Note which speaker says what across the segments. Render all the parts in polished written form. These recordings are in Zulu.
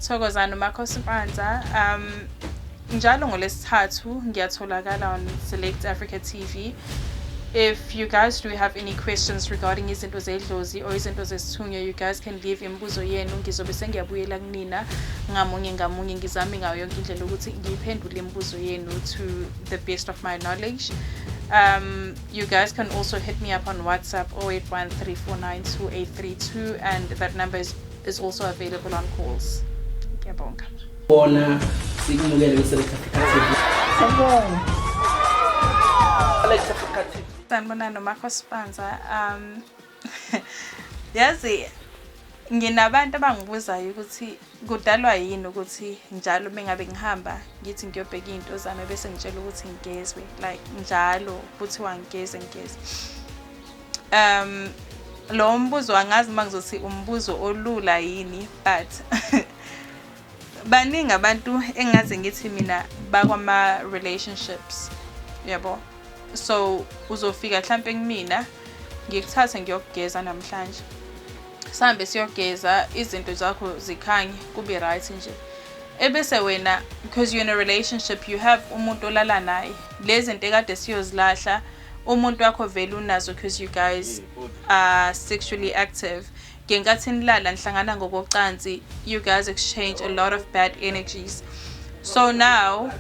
Speaker 1: Thokozani Makhosi Mpanza. Njalo ngolesithathu ngiyatholakala on Select Africa TV. If you guys do have any questions regarding izinto zedlozi or izinto zesithunywa, you guys can leave imibuzo yenu. Ngizobe sengiyabuyela kunina ngamunye ngizame ngayo yonke indlela ukuthi ngiyiphendule imibuzo yenu to the best of my knowledge. You guys can also hit me up on WhatsApp 0813492832, and that number is also available on calls. Ngiyabonga.
Speaker 2: Bona sikumukele kwi-Select Africa TV.
Speaker 1: Sawubona. Select Africa TV. Sanibonani Makhosi Mpanza. Yazi nginabantu abangibuzayo ukuthi kudalwa yini ukuthi njalo mengabe ngihamba ngithi ngiyobheka into zami bese ngitshela ukuthi ngigezwe like njalo futhi wangigeze. Lo mbuzo angazi mangizothi umbuzo olula yini, but baningi abantu engaze ngithi mina bakwama relationships, yabo. So uzofika mhlambe kumina ngikuthatha ngiyokugeza namhlanje, sihambe siyogeza izinto zakho zikhanye kube right nje, ebese wena because you're in a relationship you have umuntu olala naye, lezi zinto ekade siyozilahla umuntu wakho vele unazo because you guys are sexually active. Ngenkathi nilala nihlangana ngokocansi, you guys exchange a lot of bad energies. So now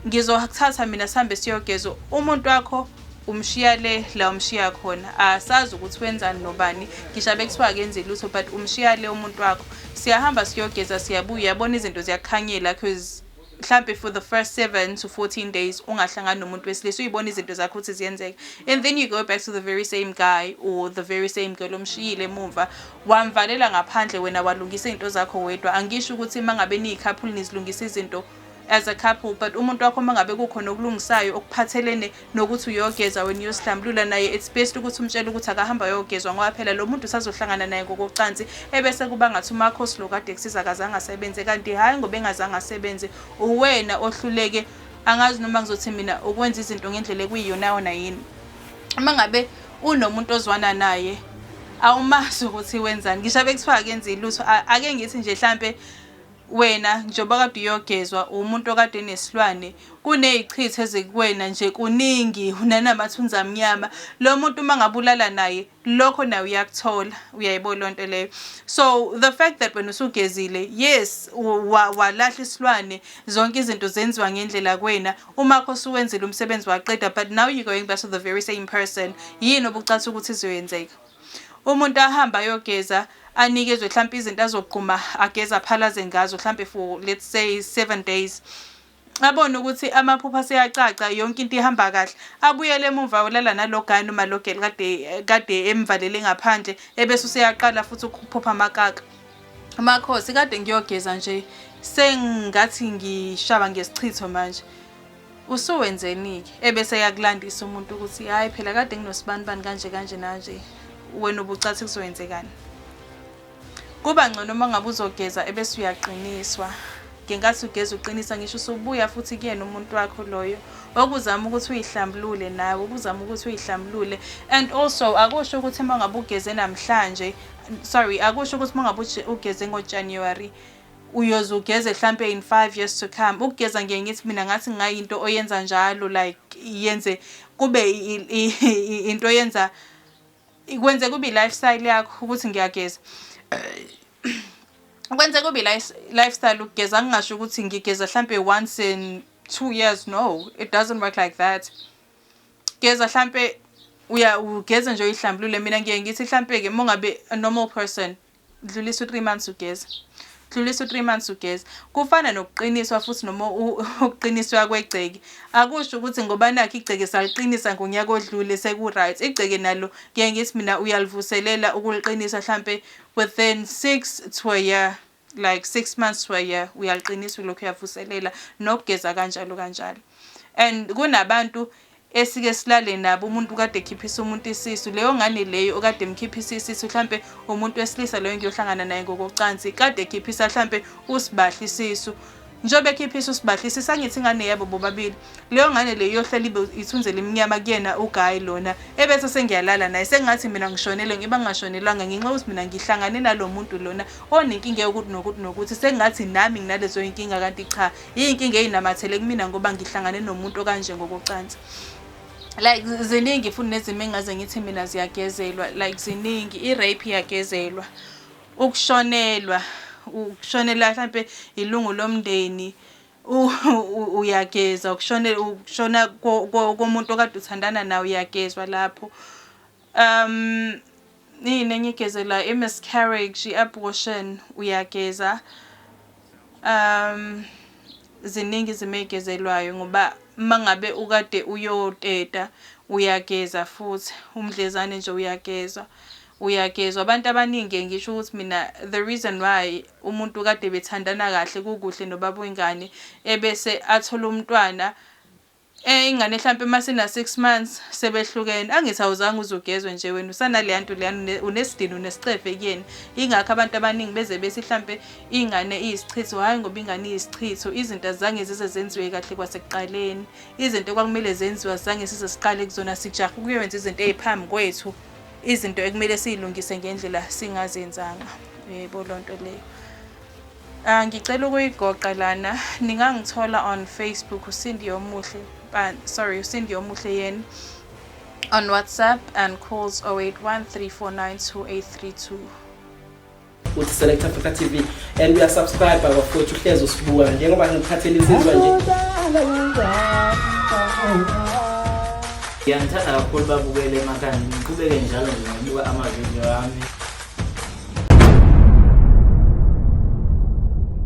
Speaker 1: ngizokuthatha mina sihambe siyogeza umuntu wakho, umshiya le la umshiya khona, asazi ukuthi wenzani nobani, ngishabe kuthiwa kenze lutho, but umshiya le umuntu wakho. Siyahamba siyogeza, siyabuya, yabona izinto ziyakhanyela because mhlambe for the first 7 to 14 days ungahlangana nomuntu wesilisa uyibona izinto zakho ukuthi ziyenzeka, and then you go back to the very same guy or the very same girl omshiyile emuva, wamvalela ngaphandle, wena walungisa izinto zakho wedwa. Angisho ukuthi mangabe niyi-couple nizilungisa izinto as a couple, but umuntu wakho mangabe kukhona okulungisayo okuphathelene nokuthi uyogeza wena uyosihlambulula naye, it's best ukuthi umtshele ukuthi akahamba yogezwa ngoba phela lo muntu usazohlangana naye ngokocansi, ebese kuba ngathi uMakhosi lo kade kusiza akazange asebenze, kanti hayi ngoba engazange asebenze uwena ohluleke. Angazi noma ngizothi mina ukwenza izinto ngendlela ekuyiyona yini. Mangabe unomuntu ozwana naye awumazi ukuthi wenzani, ngishabe kuthiwa kenze lutho, ake ngithi nje mhlambe wena njengoba kade uyogezwa umuntu okade enesilwane, kunezichithe ezikuwena nje kuningi, unanamathunzi amnyama, lo muntu mangabulala naye lokho nawe uyakuthola, uyayibona lonto leyo. So the fact that when usugezile, yes walahla isilwane, zonke izinto zenziwa ngendlela kwena, uMakhosi uwenzile umsebenzi waqeda, but now you're going back to the very same person. Yini obucathi ukuthi izoyenzeka? Umuntu ahamba yogeza anikezwe mhlambe izinto azogquma ageza phalaze ngazo mhlambe for let's say 7 days, abone ukuthi amaphupha seyacaca, yonke into ihamba kahle, abuyele emuva olala nalogani noma logeli kade emvalele ngaphandle, ebese useyaqala futhi ukuphupha amakaka. Makhosi kade ngiyogeza nje sengathi ngishaba ngesichitho manje, usuwenzenike? Ebese yakulandisa umuntu ukuthi hayi phela kade nginosibanibani kanje nanje, wena ubucathi kuzoyenzekani? Kuba ngcono mangabe uzogeza ebese uyaqiniswa, ngenkathi ugeza uqinisa, ngisho usubuya futhi kuyena umuntu wakho loyo, okuzama ukuthi uyihlambulule nawe, ukuzama ukuthi uyihlambulule. And also akusho ukuthi mangabe ugeze namhlanje, akusho ukuthi mangabe ugeze ngoJanuary uyozugeze mhlambe in 5 years to come. Ukugeza ngiye ngithi mina ngathi ngayinto oyenza njalo, like yenze kube into oyenza ikwenze kube lifestyle yakho ukuthi ngiyageza. Kwenze kube lifestyle ukugeza, ngingasho ukuthi ngigeza mhlambe once in 2 years. No, it doesn't work like that. Geza mhlambe ugeza nje uyihlambulule. Mina ngiye ngithi mhlambe ke mongabe a normal person dlulisa 3 months ugeza, dlulisa 3 months ugeza, kufana nokuqiniswa futhi noma ukuqiniswa kwegceke. Akusho ukuthi ngoba nakho igceke saliqinisa ngonyaka odlule seku right, igceke nalo ngiye ngithi mina uyalivuselela ukuliqinisa mhlambe within 6 to a year, like 6 months to a year uyaliqinisa lokho uyavuselela, nokugeza kanjalo. And kunabantu esike silale nabo, umuntu kade ekhiphisa umuntu isisu, leyo ngane leyo okade emkhiphisa isisu mhlambe umuntu wesilisa leyo ngiyohlangana naye ngokocansi, kade ekhiphisa mhlambe usibahla isisu, njobe khiphisa usibahlisi sangithi ingane yabo bobabili leyo ngane le yohlala ithunze lemnyama kuyena uGuy lona ebese sengiyalala naye sengathi mina ngishonele ngiba ngashonelanga ngenxa ukuthi mina ngihlangane nalomuntu lona onenkinga yokuthi nokuthi sengathi nami nginalezo inkinga kanti cha inkinga eyinamathele kumina ngoba ngihlangane nomuntu kanje ngokucansa. Like ziningi futhi nezimo engaze ngithi mina ziyagezelwa like ziningi irape iyagezelwa ukushonelwa mhlambe ilungu lomndeni uyageza ukushona komuntu okade uthandana nawe uyagezwa lapho nenye igezela miscarriage abortion uyageza ziningi zimegezelwayo ngoba mangabe ukade uyoteta uyageza futhi umdlezane nje uyagezwa abantu abaningi ngisho ukuthi mina the reason why umuntu kade bethandana kahle kukuhle nobaba wengane ebese athola umntwana ingane mhlambe masina 6 months sebehlukene angithi awuzange uzogezwe nje wena usanale nto leyana unesidini unesicefe kuyena ingakho abantu abaningi beze bese mhlambe ingane iyisichitho hayi ngoba ingane iyisichitho izinto azange zize zenziwe kahle kwasekuqaleni izinto kwakumele zenziwe azange size siqale kuzona sijaha ukuyenza izinto eziphambi kwethu izinto ekumele siyilungise ngendlela singazenzanga yebo lonto leyo. Ngicela ukuyigoqa lana ningangithola on Facebook uSindi Omuhle uSindi Omuhle yena on WhatsApp and calls 0813492832.
Speaker 2: Uthi Select Africa TV and we are subscribed bafowethu uhlezi usibuka njengoba ngiphathele insizwa nje.
Speaker 3: Ngiyangithanda kakhulu babukele emakhaya ngiqhubeke njalo ngibuka ama-video ami.